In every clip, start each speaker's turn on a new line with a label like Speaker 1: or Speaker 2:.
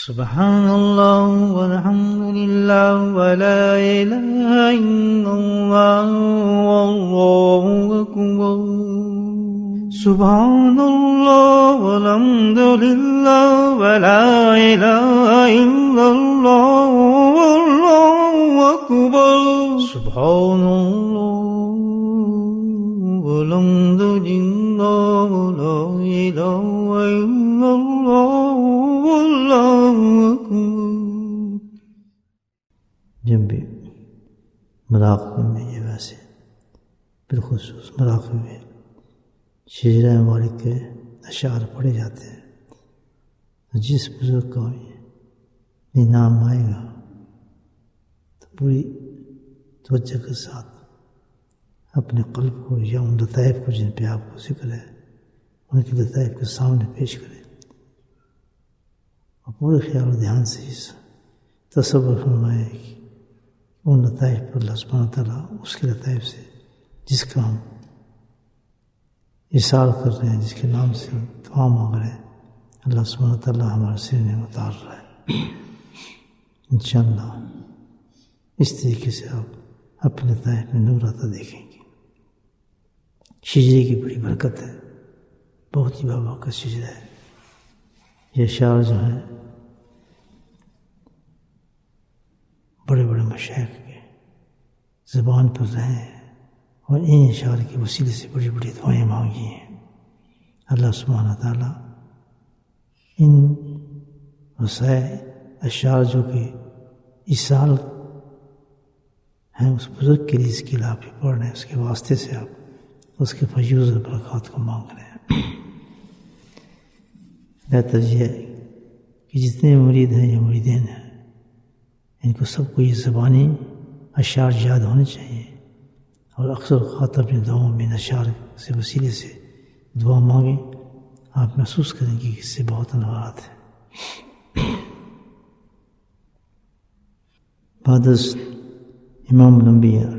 Speaker 1: سبحان اللہ والحمد للہ ولا الہ الا اللہ واللہ اکبر سبحان اللہ والحمد للہ ولا الہ الا اللہ واللہ اکبر سبحان اللہ والحمد للہ ولا الہ الا اللہ واللہ اکبر۔ جب بھی مراقبے میں یہ ویسے بالخصوص مراقبے میں شجرہ مبارک کے اشعار پڑھے جاتے ہیں تو جس بزرگ کا یہ نام آئے گا تو پوری توجہ کے ساتھ اپنے قلب کو یا ان لطائف کو جن پہ آپ کو ذکر ہے ان کے لطائف کے سامنے پیش کریں اور پورے خیال و دھیان سے اس تصور فرمائے کہ ان لطائف پر اللہ سبحانہ تعالیٰ اس کے لطائف سے جس کا ہم اِشارہ کر رہے ہیں، جس کے نام سے ہم دعا مانگ رہے ہیں، اللہ سبحانہ تعالیٰ ہمارے سینے میں اتار رہا ہے۔ انشاءاللہ اس طریقے سے آپ اپنے لطائف میں نور آتا دیکھیں گے۔ شجرے کی بڑی برکت ہے، بہت ہی بابرکت شجرہ ہے۔ یہ اشعار جو ہیں بڑے بڑے مشائخ کے زبان پر رہے ہیں اور ان اشعار کے وسیلے سے بڑی بڑی دعائیں مانگی ہیں۔ اللہ سبحانہ تعالیٰ ان وسائل اشعار جو کہ اصال ہیں اس بزرگ کے لیے اس کے لیے آپ پڑھ رہے ہیں، اس کے واسطے سے آپ اس کے فیوض اور برکات کو مانگ رہے ہیں۔ بہتر یہ ہے کہ جتنے مرید ہیں یا مریدین ہیں ان کو سب کو یہ زبانی اشعار یاد ہونے چاہیے اور اکثر خاطر اپنی دعاؤں میں اشعار سے وسیلے سے دعا مانگیں، آپ محسوس کریں گے کہ اس سے بہت انوارات ہیں۔ بعد از امام الانبیاء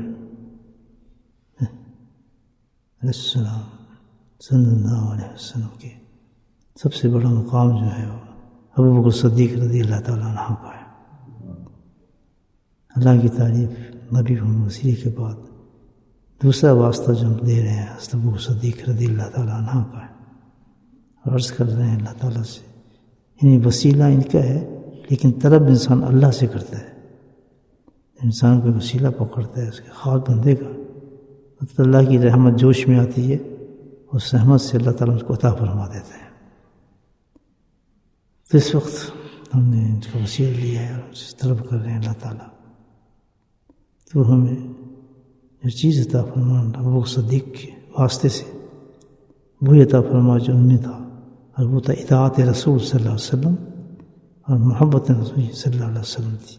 Speaker 1: علیہ السلام صلی اللہ علیہ وسلم کے سب سے بڑا مقام جو ہے وہ ابو بکر صدیق رضی اللہ تعالیٰ عنہ کا ہے۔ اللہ کی تعریف نبی محمد وسیلے کے بعد دوسرا واسطہ جو ہم دے رہے ہیں حضرت ابو بکر صدیق رضی اللہ تعالیٰ عنہ کا ہے اور عرض کر رہے ہیں اللہ تعالیٰ سے، یعنی وسیلہ ان کا ہے لیکن طلب انسان اللہ سے کرتا ہے۔ انسان کو وسیلہ پکڑتا ہے اس کے خاک بندے کا تو اللہ کی رحمت جوش میں آتی ہے، اس رحمت سے اللہ تعالیٰ اس کو عطا فرما دیتا ہے۔ تو اس وقت ہم نے ان کا وسیلہ لیا ہے اور اس طلب کر رہے ہیں اللہ تعالیٰ تو ہمیں جو چیز عطا فرمانا ابو بکر صدیق کے واسطے سے وہی عطا فرما جو ان میں تھا، اور وہ تھا اطاعت رسول صلی اللہ علیہ وسلم اور محبت رسول صلی اللہ علیہ وسلم تھی۔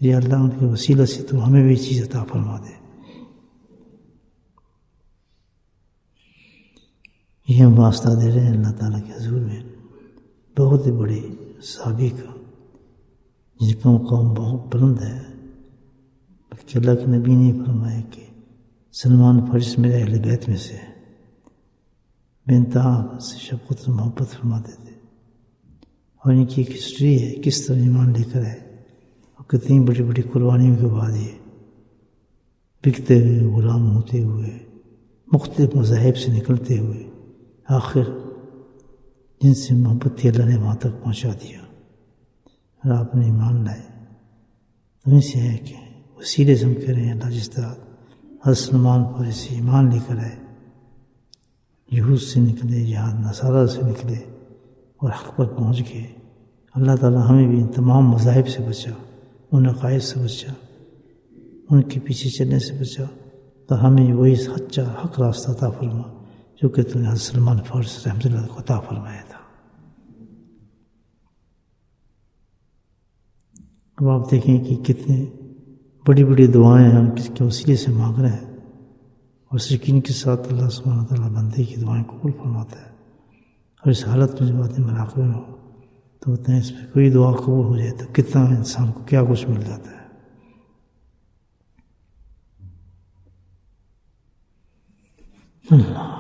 Speaker 1: یہ اللہ ان کے وسیلہ سے تو ہمیں بھی چیز عطا فرما دے۔ یہ ہم واسطہ دے رہے ہیں اللہ تعالیٰ کے حضور میں بہت ہی بڑے صحابی کا جن کا مقام بہت بلند ہے، بلکہ اللہ کے نبی نے فرمایا کہ سلمان فارس میرے اہل بیت میں سے ہے، بے انتہا سے شفقت اور محبت فرماتے تھے، اور ان کی ایک ہسٹری ہے کس طرح ایمان لے کر ہے اور کتنی بڑی بڑی قربانیوں کے بعد یہ بکتے ہوئے غلام ہوتے ہوئے مختلف مذاہب سے نکلتے ہوئے آخر جن سے محبت تھی اللہ نے وہاں تک پہنچا دیا اور آپ نے ایمان لائے۔ تو ان سے ہے کہ وسیلے سے ہم کہہ رہے ہیں اللہ جس طرح حضرت سلمان فارسی ایمان لے کر آئے، یہود سے نکلے، جہاد نصارہ سے نکلے اور حق پر پہنچ گئے، اللہ تعالیٰ ہمیں بھی ان تمام مذاہب سے بچا، ان عقائد سے بچا، ان کے پیچھے چلنے سے بچا، تو ہمیں وہی سچا حق راستہ عطا فرما جو کہ تو نے حضرت سلمان فارسی رحمۃ اللہ کو عطا فرمایا تھا۔ اب آپ دیکھیں کہ کتنے بڑی بڑی دعائیں ہم کس کے وسیلے سے مانگ رہے ہیں اور اس یقین کے ساتھ اللہ سبحانہ تعالیٰ بندے کی دعائیں قبول فرماتا ہے۔ اور اس حالت میں جو باتیں مراقبے میں ہو تو ہوتے ہیں اس پہ کوئی دعا قبول ہو جائے تو کتنا انسان کو کیا کچھ مل جاتا ہے۔ اللہ